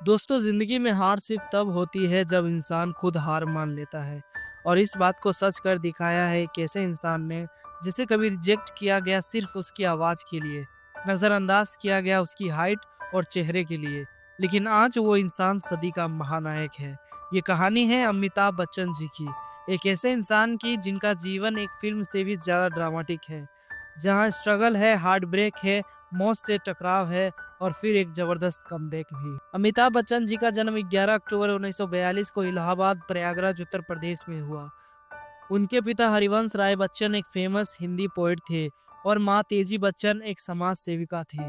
दोस्तों, जिंदगी में हार सिर्फ तब होती है जब इंसान खुद हार मान लेता है। और इस बात को सच कर दिखाया है एक ऐसे इंसान ने जिसे कभी रिजेक्ट किया गया सिर्फ उसकी आवाज़ के लिए, नज़रअंदाज किया गया उसकी हाइट और चेहरे के लिए, लेकिन आज वो इंसान सदी का महानायक है। ये कहानी है अमिताभ बच्चन जी की, एक ऐसे इंसान की जिनका जीवन एक फिल्म से भी ज़्यादा ड्रामेटिक है, जहाँ स्ट्रगल है, हार्ट ब्रेक है, मौत से टकराव है और फिर एक जबरदस्त कमबैक भी। अमिताभ बच्चन जी का जन्म 11 अक्टूबर 1942 को इलाहाबाद, प्रयागराज, उत्तर प्रदेश में हुआ। उनके पिता हरिवंश राय बच्चन एक फेमस हिंदी पोएट थे और माँ तेजी बच्चन एक समाज सेविका थी।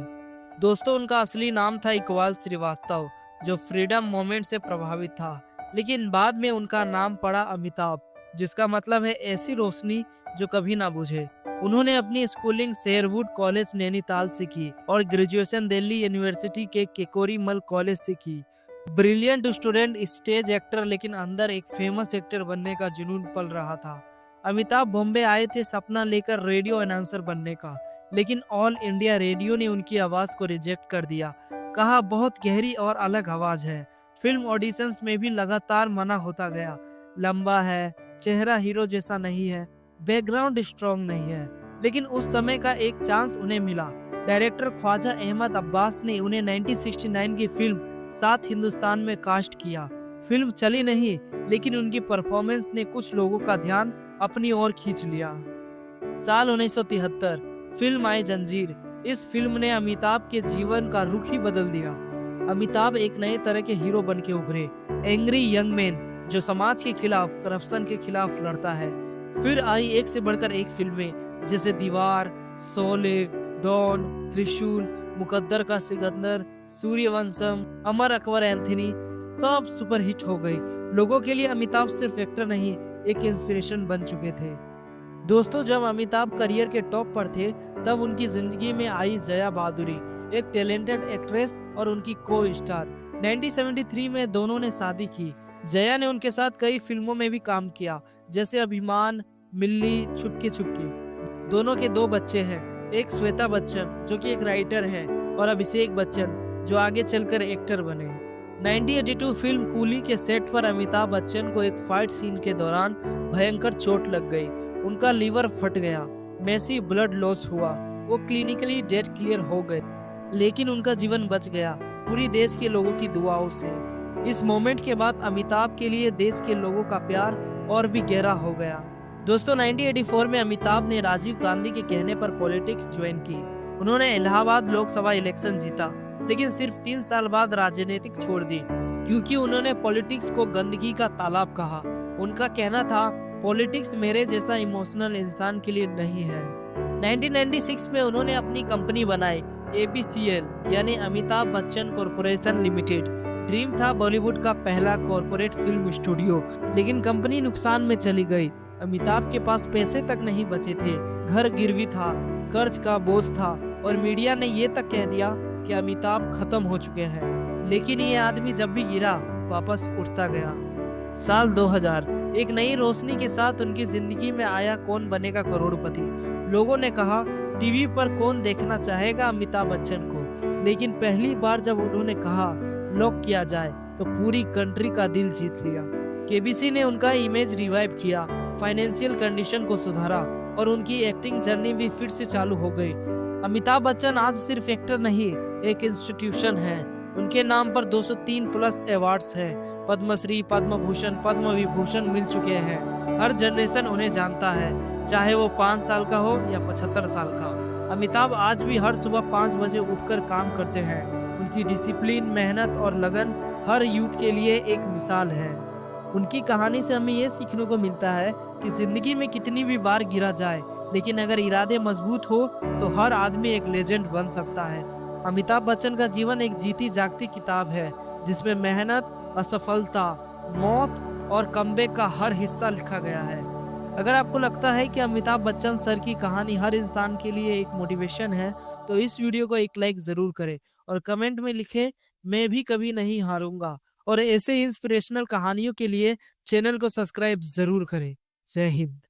दोस्तों, उनका असली नाम था इकबाल श्रीवास्तव, जो फ्रीडम मूवमेंट से प्रभावित था, लेकिन बाद में उनका नाम पड़ा अमिताभ, जिसका मतलब है ऐसी रोशनी जो कभी ना बुझे। उन्होंने अपनी स्कूलिंग शेरवुड कॉलेज नैनीताल से की और ग्रेजुएशन दिल्ली यूनिवर्सिटी के केकोरी मल कॉलेज से की। ब्रिलियंट स्टूडेंट, स्टेज एक्टर, लेकिन अंदर एक फेमस एक्टर बनने का जुनून पल रहा था। अमिताभ बॉम्बे आए थे सपना लेकर रेडियो अनाउंसर बनने का, लेकिन ऑल इंडिया रेडियो ने उनकी आवाज को रिजेक्ट कर दिया। कहा बहुत गहरी और अलग आवाज है। फिल्म ऑडिशंस में भी लगातार मना होता गया। लंबा है, चेहरा हीरो जैसा नहीं है, बैकग्राउंड स्ट्रॉन्ग नहीं है। लेकिन उस समय का एक चांस उन्हें मिला। डायरेक्टर ख्वाजा अहमद अब्बास ने उन्हें 1969 की फिल्म सात हिंदुस्तान में कास्ट किया। फिल्म चली नहीं, लेकिन उनकी परफॉर्मेंस ने कुछ लोगों का ध्यान अपनी ओर खींच लिया। साल 1973 फिल्म आई जंजीर। इस फिल्म ने अमिताभ के जीवन का रुख ही बदल दिया। अमिताभ एक नए तरह के हीरो बन के उभरे, एंग्री यंग मैन जो समाज के खिलाफ, करप्शन के खिलाफ लड़ता है। फिर आई एक से बढ़कर एक फिल्में, जैसे दीवार, शोले, डॉन, त्रिशूल, मुकद्दर का सिकंदर, सूर्यवंशम, अमर अकबर एंथनी, सब सुपरहिट हो गई। लोगों के लिए अमिताभ सिर्फ एक्टर नहीं, एक इंस्पिरेशन बन चुके थे। दोस्तों, जब अमिताभ करियर के टॉप पर थे, तब उनकी जिंदगी में आई जया बहादुरी, एक टैलेंटेड एक्ट्रेस और उनकी को स्टार। 1973 में दोनों ने शादी की। जया ने उनके साथ कई फिल्मों में भी काम किया, जैसे अभिमान, मिल्ली, छुपके छुपके। दोनों के दो बच्चे हैं, एक श्वेता बच्चन जो कि एक राइटर है और अभिषेक बच्चन जो आगे चलकर एक्टर बने। 1982 फिल्म कूली के सेट पर अमिताभ बच्चन को एक फाइट सीन के दौरान भयंकर चोट लग गई। उनका लीवर फट गया, मैसी ब्लड लॉस हुआ, वो क्लिनिकली डेड क्लियर हो गए, लेकिन उनका जीवन बच गया पूरी देश के लोगों की दुआओं से। इस मोमेंट के बाद अमिताभ के लिए देश के लोगों का प्यार और भी गहरा हो गया। दोस्तों, 1984 में अमिताभ ने राजीव गांधी के कहने पर पॉलिटिक्स ज्वाइन की। उन्होंने इलाहाबाद लोकसभा इलेक्शन जीता, लेकिन सिर्फ 3 साल बाद राजनीतिक छोड़ दी, क्योंकि उन्होंने पॉलिटिक्स को गंदगी का तालाब कहा। उनका कहना था, पॉलिटिक्स मेरे जैसा इमोशनल इंसान के लिए नहीं है। 1996 में उन्होंने अपनी कंपनी बनाई, ABCL यानी Amitabh Bachchan corporation limited. Dream था बॉलीवुड का पहला कॉरपोरेट फिल्म स्टूडियो, लेकिन कंपनी नुकसान में चली गई। अमिताभ के पास पैसे तक नहीं बचे थे, घर गिरवी था, कर्ज का बोझ था और मीडिया ने ये तक कह दिया कि अमिताभ खत्म हो चुके हैं। लेकिन ये आदमी जब भी गिरा, वापस उठता गया। साल 2000 एक नई रोशनी के साथ उनकी जिंदगी में आया कौन बनेगा करोड़पति। लोगों ने कहा, टीवी पर कौन देखना चाहेगा अमिताभ बच्चन को, लेकिन पहली बार जब उन्होंने कहा लॉक किया जाए, तो पूरी कंट्री का दिल जीत लिया। केबीसी ने उनका इमेज रिवाइव किया, फाइनेंशियल कंडीशन को सुधारा और उनकी एक्टिंग जर्नी भी फिर से चालू हो गई। अमिताभ बच्चन आज सिर्फ एक्टर नहीं, एक इंस्टीट्यूशन है। उनके नाम पर 203 प्लस अवार्ड्स हैं, पद्मश्री, पद्म भूषण, पद्म विभूषण मिल चुके हैं। हर जनरेशन उन्हें जानता है, चाहे वो 5 साल का हो या 75 साल का। अमिताभ आज भी हर सुबह 5 बजे उठकर काम करते हैं। उनकी डिसिप्लिन, मेहनत और लगन हर यूथ के लिए एक मिसाल है। उनकी कहानी से हमें ये सीखने को मिलता है कि जिंदगी में कितनी भी बार गिरा जाए, लेकिन अगर इरादे मजबूत हो तो हर आदमी एक लेजेंड बन सकता है। अमिताभ बच्चन का जीवन एक जीती जागती किताब है, जिसमें मेहनत, असफलता, मौत और कमबैक का हर हिस्सा लिखा गया है। अगर आपको लगता है कि अमिताभ बच्चन सर की कहानी हर इंसान के लिए एक मोटिवेशन है, तो इस वीडियो को एक लाइक जरूर करें और कमेंट में लिखें, मैं भी कभी नहीं हारूंगा। और ऐसे इंस्पिरेशनल कहानियों के लिए चैनल को सब्सक्राइब जरूर करें। जय हिंद।